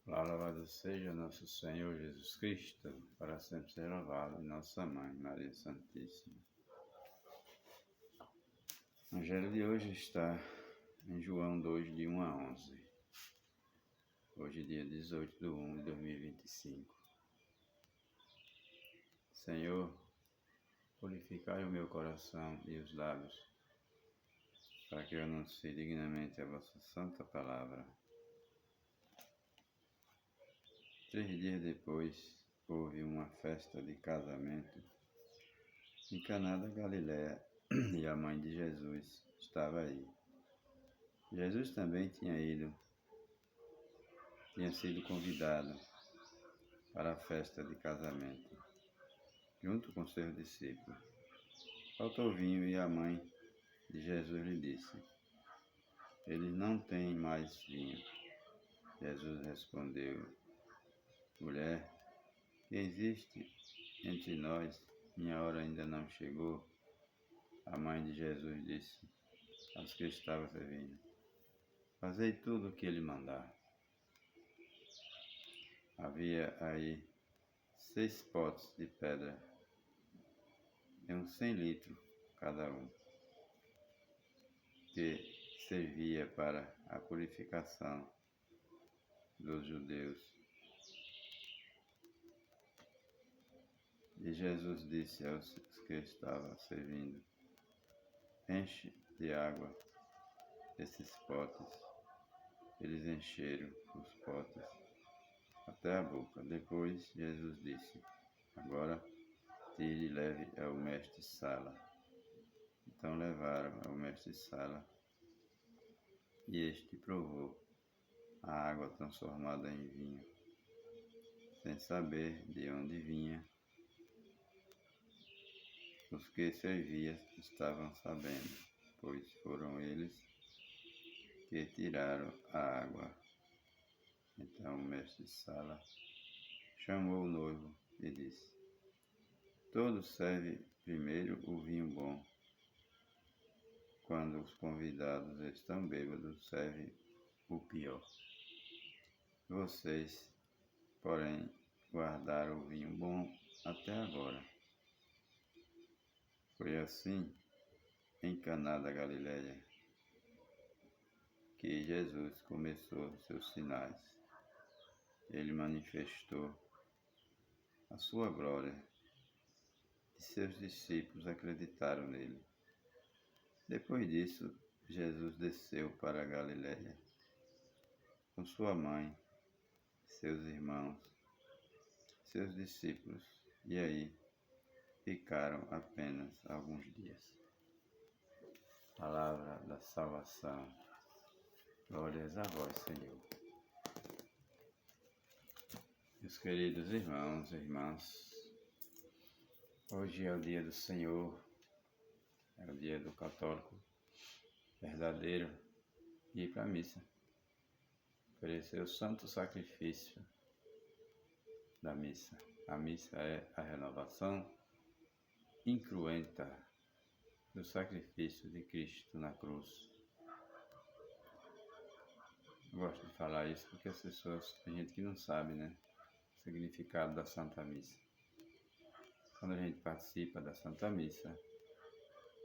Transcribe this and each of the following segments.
Louvado seja nosso Senhor Jesus Cristo, para sempre ser louvado, e nossa Mãe, Maria Santíssima. O Evangelho de hoje está em João 2, de 1 a 11. Hoje, dia 18 de 1 de 2025. Senhor, purificai o meu coração e os lábios, para que eu anuncie dignamente a vossa santa palavra. 3 dias depois, houve uma festa de casamento em Caná da Galileia, e a mãe de Jesus estava aí. Jesus também tinha sido convidado para a festa de casamento, junto com seus discípulos. Faltou vinho e a mãe de Jesus lhe disse: "Eles não têm mais vinho." Jesus respondeu: "Mulher, que existe entre nós, minha hora ainda não chegou." A mãe de Jesus disse aos que estavam servindo: "Fazei tudo o que ele mandar." Havia aí 6 potes de pedra, de uns 100 litros cada um, que servia para a purificação dos judeus. E Jesus disse aos que estavam servindo: "Enche de água esses potes." Eles encheram os potes até a boca. Depois Jesus disse: "Agora tire e leve ao mestre-sala." Então levaram ao mestre-sala, e este provou a água transformada em vinho, sem saber de onde vinha. Os que serviam estavam sabendo, pois foram eles que tiraram a água. Então o mestre-sala chamou o noivo e disse: "Todos servem primeiro o vinho bom. Quando os convidados estão bêbados, servem o pior. Vocês, porém, guardaram o vinho bom até agora." Foi assim, em Caná da Galileia, que Jesus começou seus sinais. Ele manifestou a sua glória, e seus discípulos acreditaram nele. Depois disso, Jesus desceu para a Galileia, com sua mãe, seus irmãos, seus discípulos, e aí ficaram apenas alguns dias. Palavra da salvação. Glórias a vós, Senhor. Meus queridos irmãos e irmãs, hoje é o dia do Senhor, é o dia do católico verdadeiro, ir para a missa, oferecer o santo sacrifício da missa. A missa é a renovação incruenta do sacrifício de Cristo na cruz. Eu gosto de falar isso porque as pessoas, tem gente que não sabe, né, o significado da Santa Missa. Quando a gente participa da Santa Missa,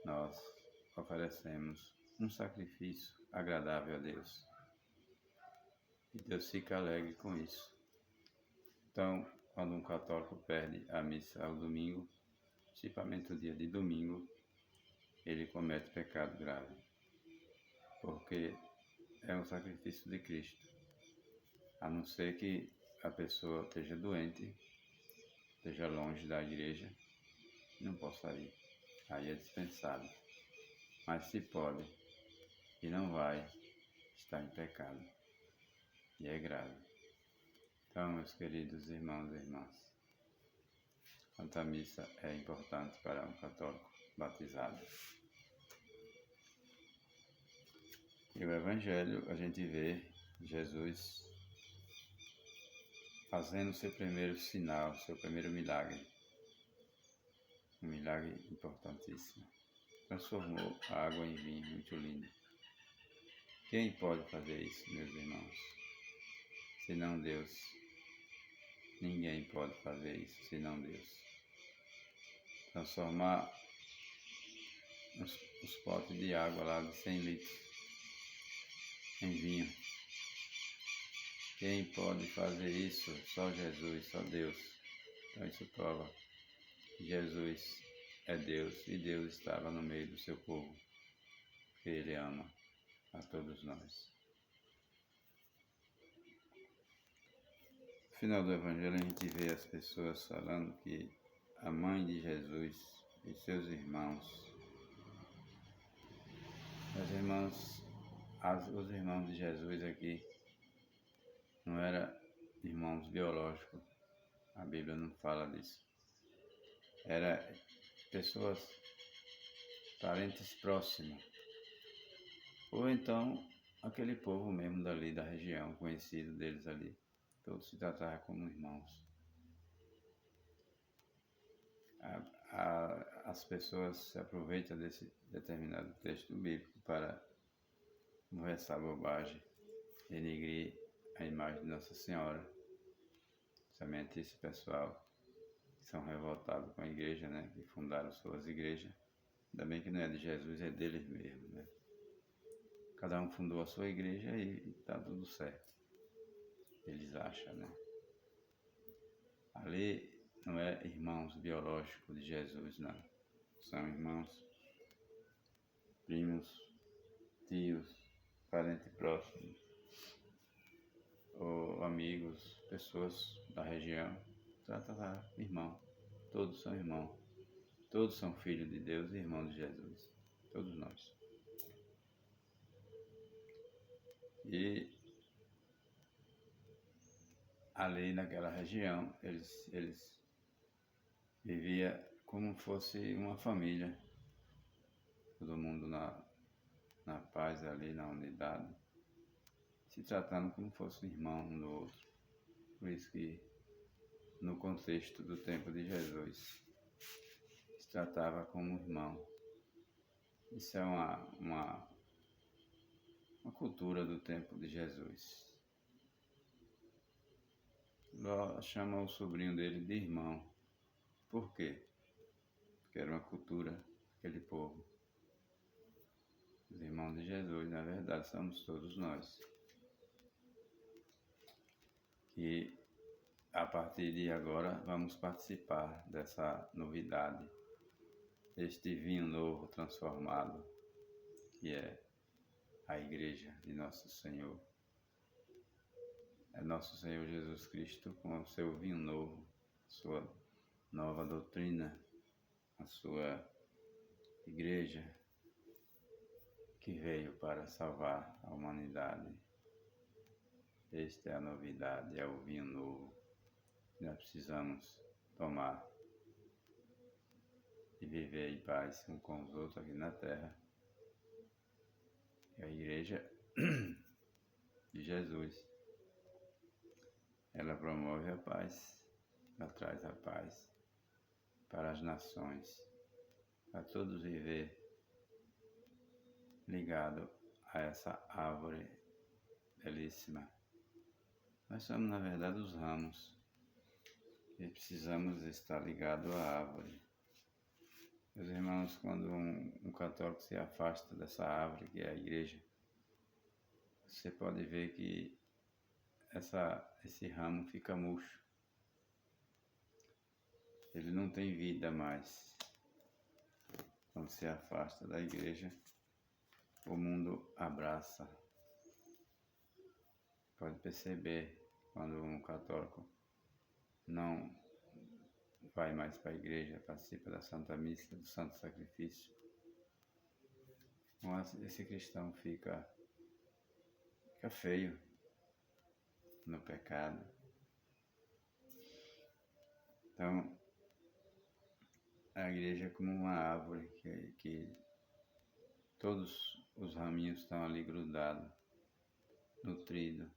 nós oferecemos um sacrifício agradável a Deus. E Deus fica alegre com isso. Então, quando um católico perde a missa ao domingo, principalmente o dia de domingo, ele comete pecado grave, porque é um sacrifício de Cristo. A não ser que a pessoa esteja doente, esteja longe da igreja, não possa ir. Aí é dispensável. Mas se pode e não vai, está em pecado. E é grave. Então, meus queridos irmãos e irmãs, a Santa Missa é importante para um católico batizado. E o Evangelho, a gente vê Jesus fazendo seu primeiro sinal, seu primeiro milagre. Um milagre importantíssimo. Transformou a água em vinho, muito lindo. Quem pode fazer isso, meus irmãos? senão Deus. Ninguém pode fazer isso senão Deus. Transformar os potes de água lá de 100 litros em vinho. Quem pode fazer isso? Só Jesus, só Deus. Então isso prova que Jesus é Deus e Deus estava no meio do seu povo, que Ele ama a todos nós. No final do Evangelho a gente vê as pessoas falando que a mãe de Jesus e seus irmãos, os irmãos de Jesus aqui não eram irmãos biológicos, a Bíblia não fala disso. Eram pessoas, parentes próximos, ou então aquele povo mesmo dali da região, conhecido deles ali, todos se tratavam como irmãos. As pessoas se aproveitam desse determinado texto bíblico para conversar bobagem, denegrir a imagem de Nossa Senhora. Somente esse pessoal que são revoltados com a igreja, né, que fundaram suas igrejas. Ainda bem que não é de Jesus, é deles mesmo, né? Cada um fundou a sua igreja e está tudo certo. Eles acham, né? Ali não é irmãos biológicos de Jesus, não. São irmãos, primos, tios, parentes próximos, ou amigos, pessoas da região. Trata lá, irmão. Todos são irmãos. Todos são filhos de Deus e irmãos de Jesus. Todos nós. E ali naquela região, eles viviam como fosse uma família. Todo mundo na paz ali, na unidade. Se tratando como fosse irmão um do outro. Por isso que no contexto do tempo de Jesus, se tratava como irmão. Isso é uma cultura do tempo de Jesus. Ló chama o sobrinho dele de irmão. Por quê? Porque era uma cultura daquele povo. Os irmãos de Jesus, na verdade, somos todos nós. E a partir de agora vamos participar dessa novidade, deste vinho novo transformado, que é a Igreja de Nosso Senhor. É Nosso Senhor Jesus Cristo com o seu vinho novo, sua nova doutrina, a sua Igreja que veio para salvar a humanidade. Esta é a novidade, é o vinho novo que nós precisamos tomar e viver em paz uns com os outros aqui na terra. É a Igreja de Jesus. Ela promove a paz, ela traz a paz para as nações, para todos viver ligado a essa árvore belíssima. Nós somos, na verdade, os ramos e precisamos estar ligados à árvore. Meus irmãos, quando um católico se afasta dessa árvore que é a igreja, você pode ver que esse ramo fica murcho. Ele não tem vida mais. Quando se afasta da igreja, o mundo abraça. Pode perceber quando um católico não vai mais para a igreja, participa da Santa Missa, do Santo Sacrifício. Mas esse cristão fica feio no pecado. Então, a igreja é como uma árvore que todos os raminhos estão ali grudados, nutridos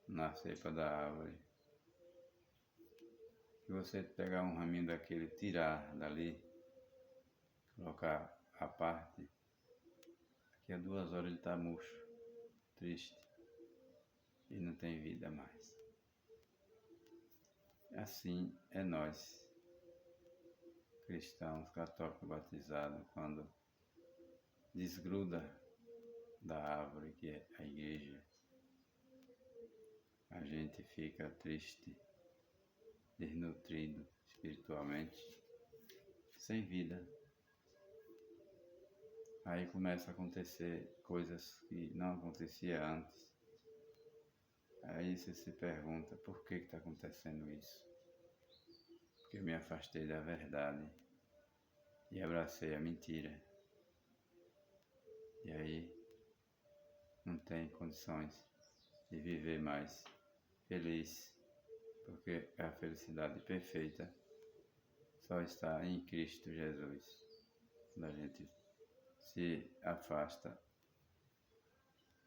na cepa da árvore. Se você pegar um raminho daquele, tirar dali, colocar à parte, daqui a 2 horas ele está murcho, triste. e não tem vida mais. Assim é nós, cristãos, católicos batizados, quando desgruda da árvore que é a igreja, a gente fica triste, desnutrido espiritualmente, sem vida. Aí começa a acontecer coisas que não acontecia antes. Aí você se pergunta, por que está acontecendo isso? Porque eu me afastei da verdade e abracei a mentira. E aí não tem condições de viver mais feliz, porque a felicidade perfeita só está em Cristo Jesus. Quando a gente se afasta,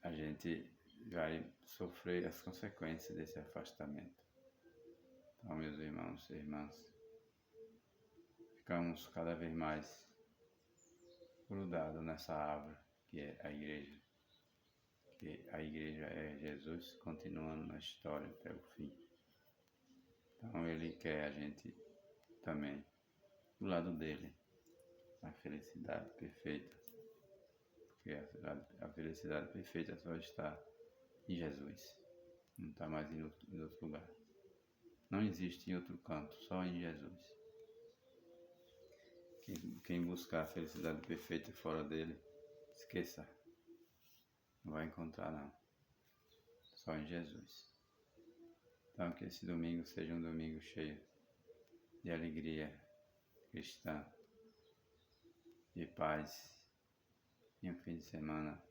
a gente vai sofrer as consequências desse afastamento. Então, meus irmãos e irmãs, ficamos cada vez mais grudados nessa árvore que é a igreja. Que a igreja é Jesus continuando na história até o fim. Então ele quer a gente também do lado dele, a felicidade perfeita. Porque a felicidade perfeita só está em Jesus. Não está mais em outro lugar. Não existe em outro canto, só em Jesus. Quem buscar a felicidade perfeita fora dele, esqueça. Não vai encontrar não. Só em Jesus. Então que esse domingo seja um domingo cheio de alegria cristã, de paz, e um fim de semana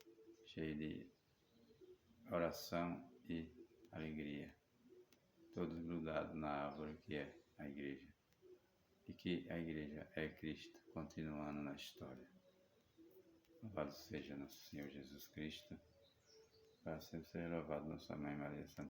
cheio de oração e alegria. Todos grudados na árvore que é a igreja. E que a igreja é Cristo, continuando na história. Louvado seja nosso Senhor Jesus Cristo, para sempre ser louvado nossa Mãe Maria Santíssima.